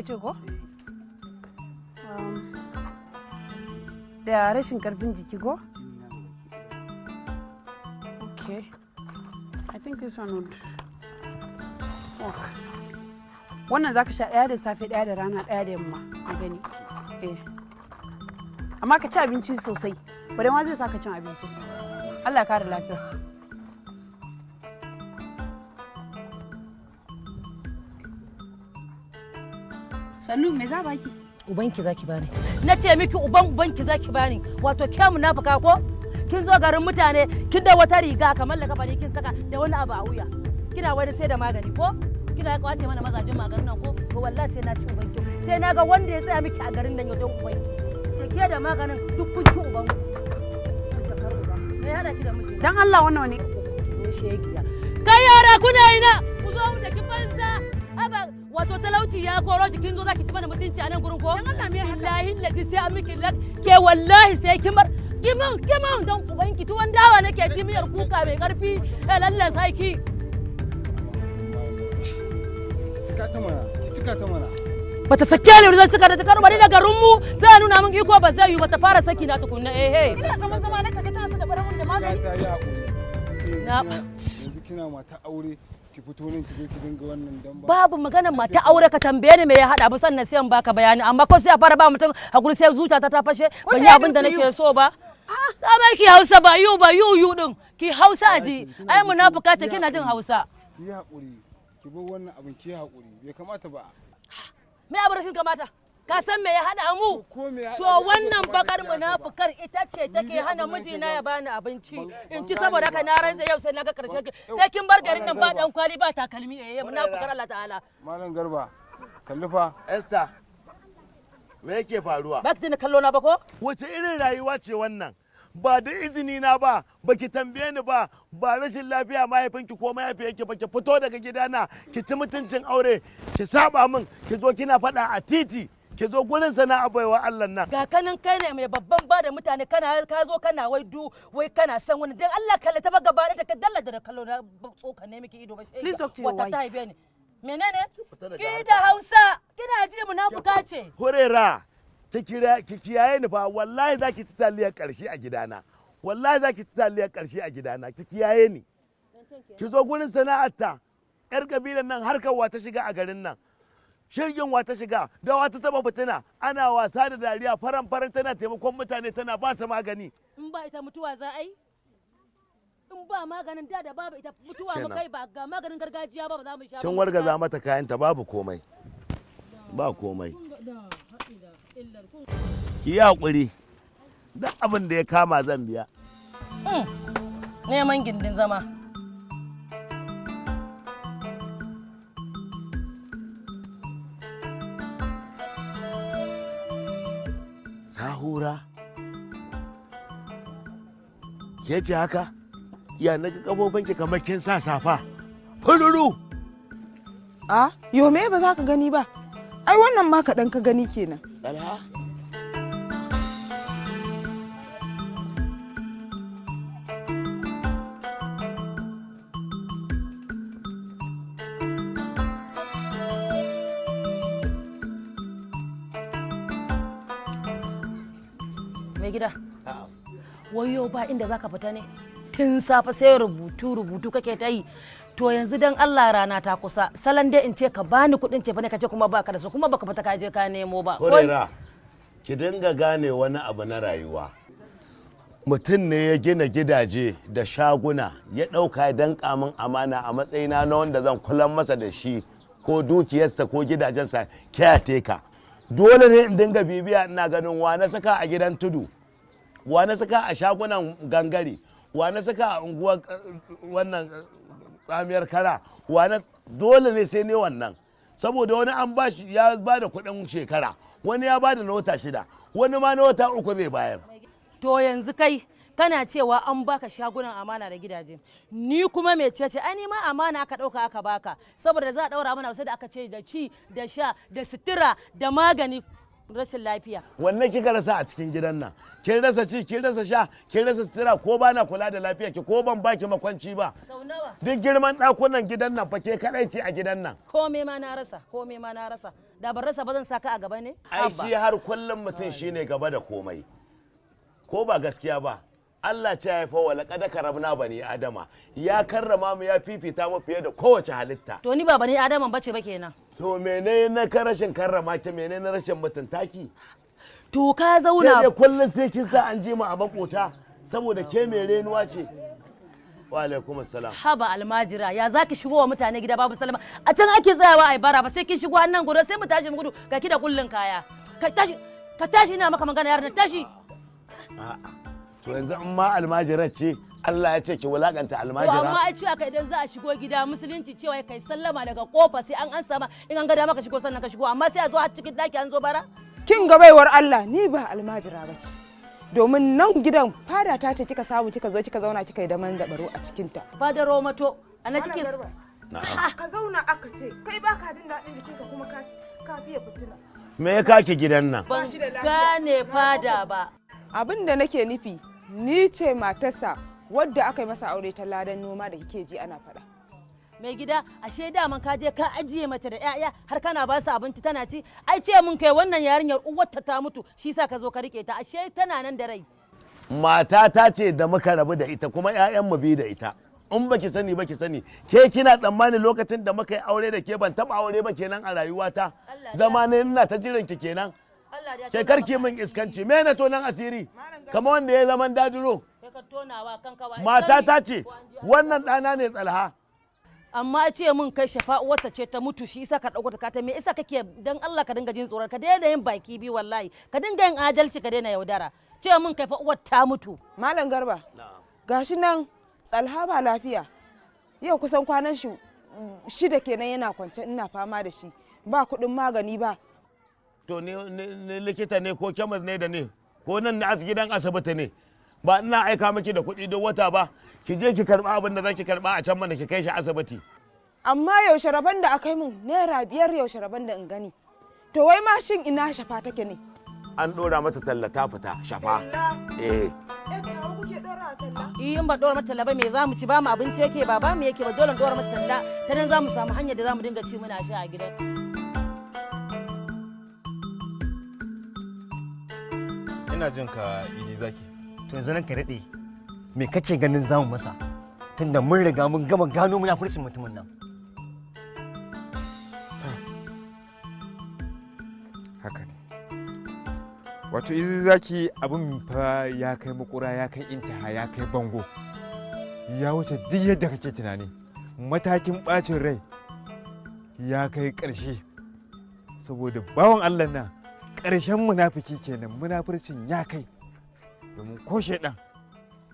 ce ko? Da rashin karfin jiki ko? Okay. I think this one would work. Wannan zaka sha ɗaya da safe, ɗaya da rana, ɗaya da yamma. A gani. Eh. Amma ka ci abinci sosai. Bare ma zai saka cin abinci. Allah ya kare lafiya. Sannu me za baki? Ubanki zaki bani. Na ce miki ubanki zaki bani. Wato ke munafika ko? Kin zo garin mutane, kin da wata riga kamar la kafa ne kin saka da wani abu a wuya. Kina wani sai da magani ko? Kina kwace mana mazajin maganin nan ko? To wallahi sai na ci ubanki. Sai na ga wanda ya tsaya miki a garin nan yau don ubanki. Da ke da maganin duk kun ci ubanku. Me ya hada ki da miji? Dan Allah wannan ne. Zo shegiya. Kai yara kuna ina? Ku zo da ki banza. Aba wato talauci ya koro kin zo zaki ci mana mutunci a nan gurin ko? Dan Allah me haka? Wallahi lazi sai an miki ke wallahi sai kimar kiman don ubanki tuwon dawa nake ci miyar kuka mai karfi lalle saki. Cika ta mana. Bata sake ni zan cika da cikar bari da garin mu sai nuna min iko ba zai yi bata fara saki na tukunna Ina zaman zama na kaga ta so da baramun da magani. Ta yi hakuri. Na Yanzu kina mata aure ki fito nan ki je ki dinga wannan dan ba. babu maganar mata aure ka tambaye ni me ya hada mu sannan sai in baka bayani amma ko sai a fara ba mutum hakuri sai zuciyata ta fashe ban yi abin da nake so ba. Ta bai ki Hausa ba yu din ki Hausa aji ai munafuka ta kina jin Hausa. Ki hakuri. Ki bar wannan abin ki hakuri. Bai kamata ba. Me abin rashin kamata? Ka san me ya hada mu? To wannan bakar munafukar ita ce take hana mijina ya bani abinci. In ci saboda haka na ranza yau sai naga karshe sai kin bar garin nan ba dan kwali ba takalmi munafukar Allah ta'ala. Malam Garba, kalli fa. Esther, me yake faruwa? Ba ki tuna kallo na ba ko? Wace irin rayuwa ce wannan? Ba da izini na ba, baki tambaye ni ba, ba rashin lafiya mahaifinki ko mahaifiyarki ba ki fito daga gidana, ki ci mutuncin aure, ki saba min, ki zo kina faɗa a titi, ki zo gurin sana'a baiwa Allah nan. Ga kanin kai ne mai babban ba da mutane kana ka zo kana wai kana san wani dan Allah kalle ta ba gaba da ka dalla da kallo na tsoka ne miki ido ba. Please talk to your wata wife. ta haife ni. Menene? Ki da Hausa, kina ji munafuka ce. Hurera, ki kiyaye ni fa, wallahi za ki ci taliyar ƙarshe a gidana. Wallahi za ki ci taliyar ƙarshe a gidana, ki kiyaye ni. Ki zo gurin sana'arta, 'yar kabilan nan harkar wa ta shiga a garin nan. Shirgin wa ta shiga, da wa ta taba fitina, ana wasa da dariya faran tana taimakon mutane tana ba su magani. In ba ita mutuwa za a yi? In ba maganin da babu ita mutuwa mu kai ba ga maganin gargajiya ba za mu sha. Kin wargaza mata kayanta babu komai. Ba komai. Ki yi haƙuri, duk abin da ya kama zan biya. Neman gindin zama. Sahura, ke ce haka? Ya naga ƙafofinki kamar kin sa safa. Fululu! Yo me ba za ka gani ba? Ai wannan ma kaɗan ka gani kenan. Alha? Mai gida. Wayo ba inda zaka fita ne. Tun safe sai rubutu kake ta yi. To yanzu dan Allah rana ta kusa. Salon dai in ce ka bani kuɗin ce fa ne kace kuma baka da su kuma baka fita ka je ka nemo ba. Hurera, ki dinga gane wani abu na rayuwa. Mutum ne ya gina gidaje da shaguna ya ɗauka ya danƙa min amana a matsayina na wanda zan kulan masa da shi ko dukiyarsa ko gidajensa caretaker. Dole ne in dinga bibiya ina ganin wa na saka a gidan tudu, wa na saka a shagunan gangare, wa na saka a unguwar wannan tsamiyar kara, dole ne sai ne wannan. Saboda wani an ba shi ya ba da kuɗin shekara, wani ya ba da na wata 6, wani ma na wata 3 zai bayar. To yanzu kai kana cewa an baka shagunan amana da gidaje. Ni kuma me ce ai ni ma amana aka dauka aka baka saboda za a daura mana sai da aka ce da ci da sha da sutura da magani rashin lafiya. Wanne kika rasa a cikin gidan nan? Kin rasa ci, kin rasa sha, kin rasa sutura, ko ba na kula da lafiya ki, ko ban baki makwanci ba. Sau nawa? Duk girman ɗakunan gidan nan fa ke kadai ce a gidan nan. Kome ma na rasa, kome ma na rasa. Da ban rasa ba zan saka a gaba ne? Ai shi har kullum mutum shine gaba da komai. Ko ba gaskiya ba? Allah ce ya fa wa laqad karramna bani adama. Ya karrama mu, ya fifita mu fiye da kowace halitta. To ni ba bani adaman bace ba kenan. To menene na rashin karrama ki, menene na rashin mutuntaki? To ka Ke zauna. dai kullum sai kin sa an je mu a makota saboda ke mai renuwa ce. Wa alaikum assalam. Haba almajira, ya zaki shigo wa mutane gida babu salama. A can ake tsayawa ai bara ba sai kin shigo nan gudu sai mu tashi mu gudu ga ki da kullun kaya. Ka tashi ina maka magana yaran tashi. A'a. To yanzu in ma almajirar ce Allah ya ce ki wulakanta To almajira. amma ai cewa kai idan za a shigo gida musulunci cewa kai sallama daga kofa sai an ansa ma in an ga dama ka shigo sannan ka shigo amma sai a zo har cikin daki an zo bara. Kin ga baiwar Allah ni ba almajira ba ce. Domin nan gidan fada ta ce kika samu kika zo kika zauna kika yi daman da baro a cikinta. Fadar Romato ana cikin Ka zauna aka ce kai ba ka jin daɗin jikinka kuma ka fiye fitina. Me ya kaki gidan nan? ban gane fada ba. Abin da nake nufi ni ce matarsa wadda aka yi masa aure ta ladan noma da kike ji ana faɗa. Mai gida ashe daman ka je ka ajiye mace da 'ya'ya har kana ba su abinci tana ci ai ce mun kai wannan yarinyar uwarta ta mutu shi sa ka zo ka rike ta ashe tana nan da rai. Mata ta ce da muka rabu da ita kuma 'ya'yan mu bi da ita. In baki sani baki sani, ke kina tsammani lokacin da muka yi aure da ke ban taba aure ba kenan a rayuwata. Zama ne ina ta jiran ki kenan. Ke karki min iskanci, me na to nan asiri? Kamar wanda ya zaman dadiro. Mata ta ce wannan ɗana ne Tsalha. Amma ce mun kai Shafa'u wata ce ta mutu shi isa ka dauko ta me isa kake dan Allah ka dinga jin tsoron ka daina yin baki bi wallahi ka dinga yin adalci ka daina yaudara ce mun kai fa uwar ta mutu. Malam Garba gashi nan Tsalha ba lafiya yau kusan kwanan shi 6 kenan yana kwance ina fama da shi ba kuɗin magani ba. To ne likita ne ko kemis ne da ne ko nan na gidan asibiti ne ba ina aika miki da kuɗi duk wata ba ki je ki karɓa abin da za ki karɓa a can mana ki kai shi asibiti. Amma yaushe rabon da aka yi min naira 5 yaushe rabon da in gani to wai ma shin ina Shafa take ne? An ɗora mata talla ta fita Shafa. In ba ɗora mata talla ba me za mu ci ba mu abinci yake ba mu yake ba dole ɗora mata talla ta nan za mu samu hanyar da za mu dinga ci muna sha a gidan. Ina jin ka Idi Zaki. To yanzu nan ka daɗe me kake ganin zamu masa tunda mun riga mun gama gano munafurcin mutumin nan. Haka ne. Wato Idi Zaki abin fa ya kai makura ya kai intaha ya kai bango. Ya wuce duk yadda kake tunani. Matakin bacin rai ya kai ƙarshe. Saboda bawan Allah na ƙarshen munafiki kenan munafurcin ya kai. Domin ko shaidan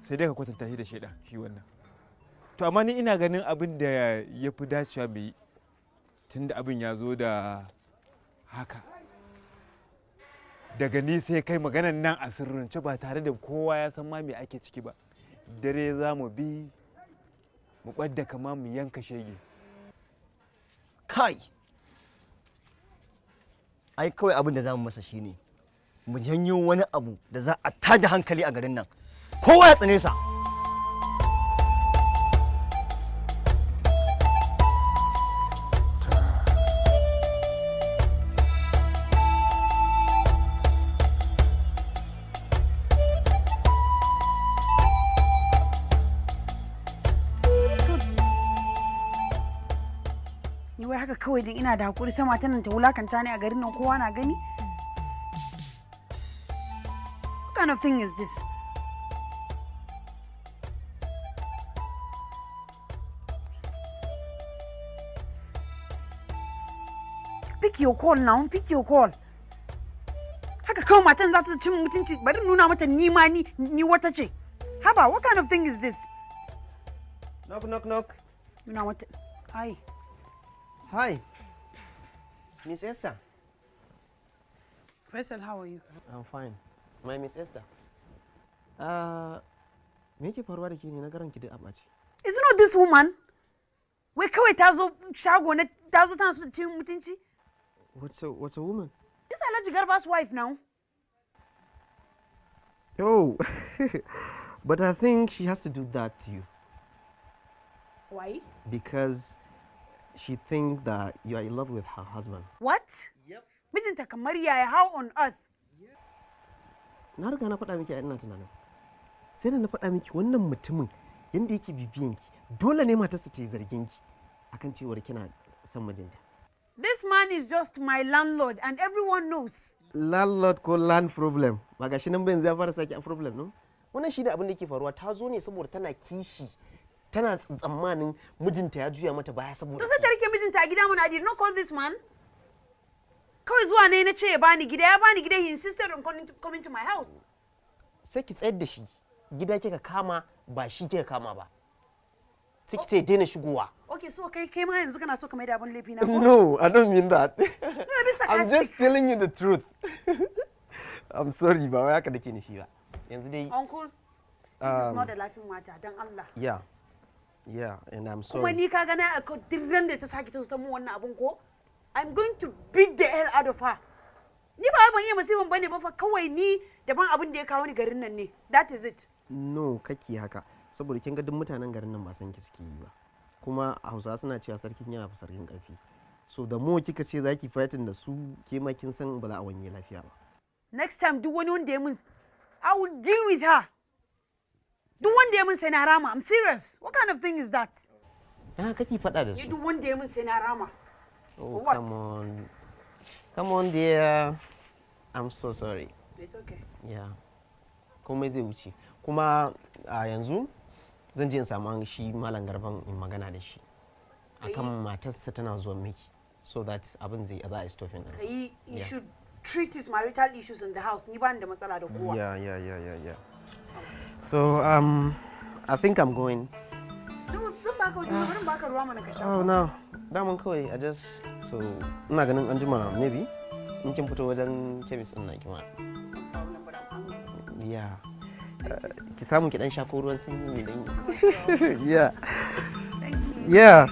sai dai ka kwatanta shi da shaidan shi wannan. To amma ni ina ganin abin da ya fi dacewa mu yi tunda abin ya zo da haka. Daga ni sai kai maganan nan a sirrance ba tare da kowa ya san ma me ake ciki ba. Dare za mu bi mu ɓadda kama mu yanka shege. Kai ai kawai abin da zamu masa shine mu janyo wani abu da za a tada hankali a garin nan kowa ya tsane sa. Ni wai haka kawai din ina da hakuri sama ta nan ta wulakanta ne a garin nan kowa na gani? What kind of thing is this? Pick your call now, pick your call. Haka kawai matan za ta cin mutunci bari nuna mata ni ma ni wata ce. Haba, what kind of thing is this? Knock knock knock. Nuna mata. Hi. Hi. Miss Esther. Faisal, how are you? I'm fine. My Miss Esther. Me yake faruwa da ke ne na garan ki da abaci? Is it not this woman? Wai kawai ta zo shago na ta zo tana so ta cin mutunci? What's a woman? This This Alhaji Garba's wife now. Oh, but I think she has to do that to you Why? because she thinks that you are in love with her husband. What? Yep. Mijinta kamar yaya, how on earth? Na riga na faɗa miki a ina tunanin. Sai da na faɗa miki wannan mutumin yanda yake bibiyan ki dole ne matarsa ta yi zargin ki akan cewar kina son mijinta. This man is just my landlord and everyone knows. Landlord ko land problem ba gashi nan ba yanzu ya fara saki a problem no? Wannan shi ne abin da yake faruwa ta zo ne saboda tana kishi tana tsammanin mijinta ya juya mata baya saboda To sai ta rike mijinta a gida mana, I did not call this man. Kawai zuwa ne na ce ya bani gida, he insisted on coming to my house. sai ki tsayar da shi gida kika kama ba shi kika kama ba sai ki ce daina shigowa. Okay, so kai ma yanzu kana so ka mai da abin laifi na ko? No, I don't mean that. No, a bit I'm sarcastic. just telling you the truth. I'm sorry, ba wai haka nake nufi ba. Yanzu dai Uncle, this is not a laughing matter, dan Allah. yeah, and I'm Kuma sorry. ni ka gana a dirran da ta sake ta samu wannan abun ko? I'm going to beat the hell out of her. Ni ba ban iya musibin bane ba fa, kawai ni daban abin da ya kawo ni garin nan ne. That is it. No, kake haka. Saboda kin ga duk mutanen garin nan ba san ki suke yi ba. Kuma Hausawa suna cewa sarkin yawa fa sarkin karfi. So da mo kika ce zaki fighting da su ke ma kin san ba za a wanye lafiya ba. Next time duk wani wanda ya mun, I will deal with her. Duk wanda ya mun sai na rama. I'm serious. What kind of thing is that? Ah, kake faɗa da Ni su. duk wanda ya mun sai na rama. Oh, what? Come on, dear. I'm so sorry. It's okay. Yeah. Komai zai wuce. Kuma a yanzu zan je in samu shi Malam Garban in magana da shi. Akan matarsa tana zuwa miki. So that abin zai za a stopping din. Kai, you Yeah. should treat his marital issues in the house. Ni ba ni da matsala da kowa. Yeah. So I think I'm going. Zan baka wajen zan baka ruwa mana ka sha. Oh no. Daman kawai I just so ina ganin an jima maybe in kin fito wajen chemist din na kima. Yeah. Ki samu ki dan shafo ruwan sanyi ne dan. Yeah. Yeah.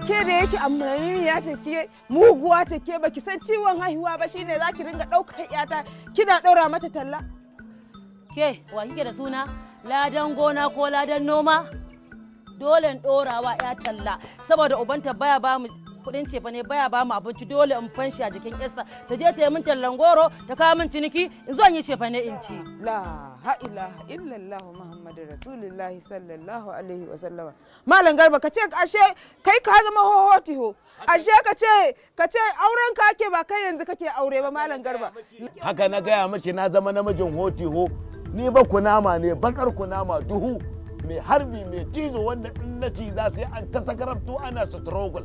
Ke da yake amfani ya ce ke muguwa ce ke baki san ciwon haihuwa ba shine za ki ringa ɗaukar yata kina ɗaura mata talla. Ke, wa kike da suna? Ladan gona ko ladan noma? Dole in ɗorawa ya talla, saboda ubanta baya ba mu kuɗin cefa ne, baya ba mu abinci, dole in fanshi a jikin yarsa. Ta je ta yi min tallan goro, ta kawo min ciniki, in zo in yi cefa ne in ci. La ha ilaha illallah Muhammadu Rasulullahi sallallahu alaihi wa sallama. Malam Garba ka ce ashe kai ka zama hohotiho. Ashe ka ce auren ka ake ba kai yanzu kake aure ba Malam Garba. Haka na gaya miki na zama namijin hotiho, ni ba kunama ne, bakar kunama duhu, mai harbi mai cizo wanda in na ci za su yi an ta sakarabto ana struggle.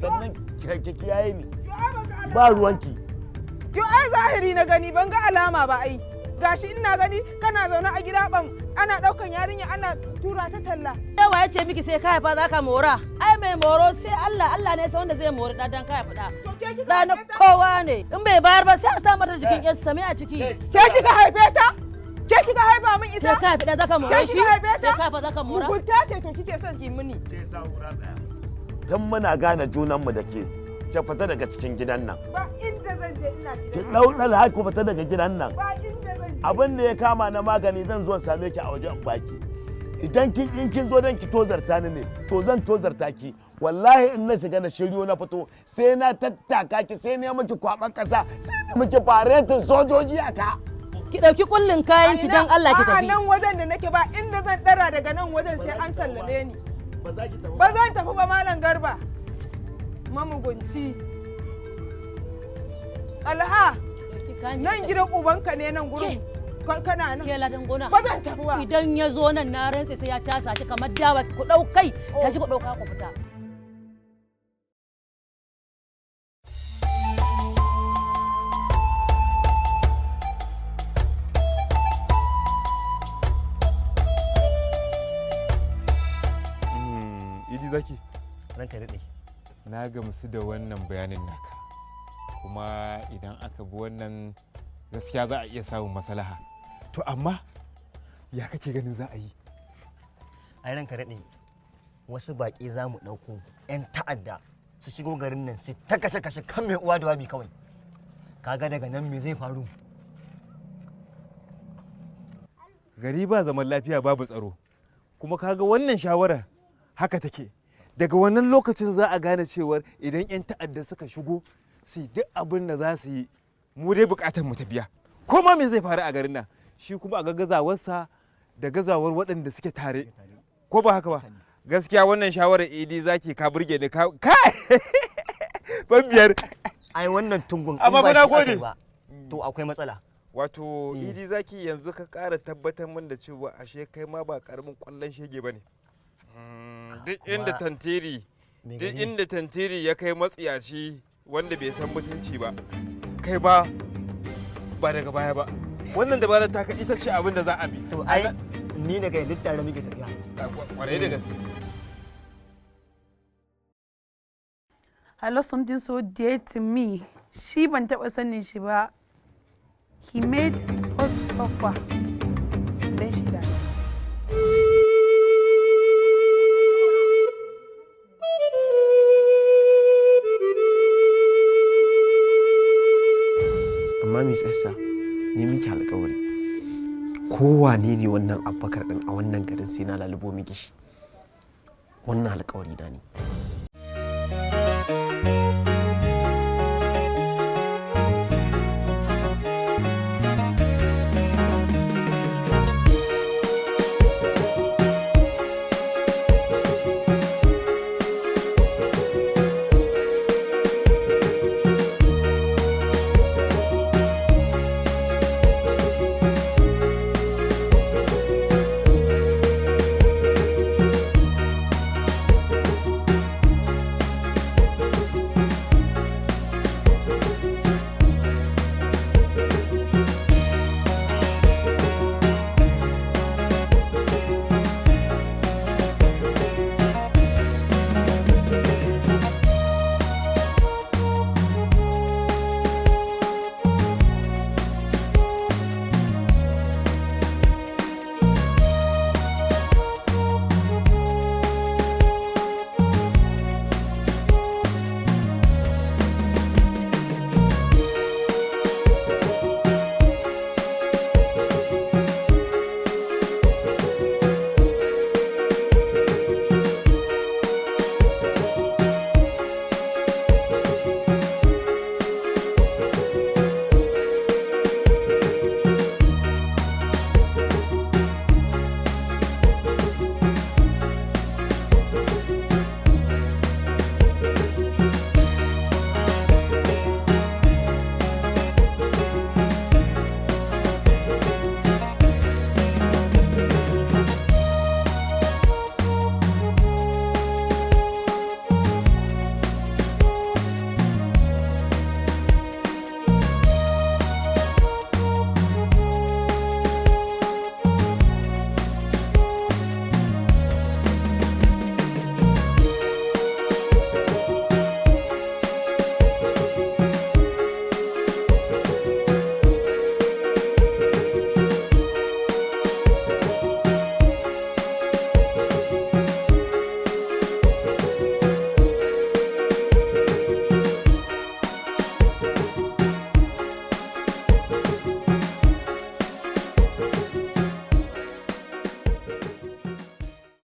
Sannan ki kiyaye ni. Ba ruwanki. Yo ai zahiri na gani ban ga alama ba ai. Gashi ina gani kana zaune a gida ban ana daukan yarinya ana tura ta talla. Yawa ya ce miki sai ka haifa za ka mora. Ai mai moro sai Allah ne sai wanda zai mori dan ka haifa da. Da na kowa ne. In bai bayar ba sai a sa mata jikin yarsa mai a ciki. Sai kika haife ta? Ke kika haifa min ita? Sai ka haifa da zaka mora Ke shi. kika haife ta? Sai ka haifa zaka mora. Mugunta ce to kike son ki mini. Dan muna gane junanmu da ke, ki fita daga cikin gidan nan. Ba inda zan je ina Ki gidan. ɗau har ku fita daga gidan nan. Ba inda zan je. Abin da ya kama na magani zan zo in same ki a waje in baki. Idan in kin zo dan ki tozarta ni ne, to zan tozarta ki. Wallahi in na shiga na shiryo na fito sai na tattaka ki sai na miki kwaban kasa sai na miki faretin sojoji a ka. Ki dauki kullun kayan ki dan Allah ki A tafi. nan wajen da nake ba inda zan dara daga nan wajen sai an sallame ni. Ba za ki tafi Ba zan tafi ba Malam Garba. Mamugunci. Alha, nan gidan ubanka ne nan gurin. Kana nan. Ke ladan gona. Ba zan tafi ba. Idan ya zo nan na rantse sai ya casa ki kamar dawa ku dau kai, tashi ku dauka ku fita. Idi zaki, Ranka daɗe. na gamsu da wannan bayanin naka. Kuma idan aka bi wannan gaskiya za a iya samun maslaha. To amma ya kake ganin za a yi? Ai ranka daɗe. wasu baƙi za mu ɗauko 'yan ta'adda su shigo garin nan su ta kashe-kashe kan mai uwa da wabi kawai. Kaga daga nan me zai faru? Gari ba zaman lafiya babu tsaro, kuma kaga wannan shawarar haka take. Daga wannan lokacin za a gane cewar idan 'yan ta'adda suka shigo su yi duk abin da za su yi, mu dai bukatar mu ta biya. Ko ma me zai faru a garin nan, shi kuma a ga gazawarsa da gazawar waɗanda suke tare, ko ba haka ba? Gaskiya wannan shawarar idi zaki ka burge ni ka ban biyar. Ai wannan tungun Amma ba fa na shi aka yi gode. ba to akwai matsala. Wato idi zaki yanzu ka ƙara tabbatar min da cewa ashe kai ma ba ƙaramin ƙwallon shege ba ne. Duk inda tantiri duk inda tantiri ya kai matsiyaci wanda bai san mutunci ba, kai ba daga baya ba. Wannan dabarar taka ita ce abin da za a bi. To ai ni daga yanzu tare muke tafiya. Kwarai da gaske. I lost something so dear to me. Shi ban taɓa sanin shi ba. He made us suffer. Then she died. Amma Miss Esther, ni miki alƙawari. Kowane ne wannan Abubakar ɗin a wannan garin sai na lalubo miki shi. Wannan alƙawari na ne.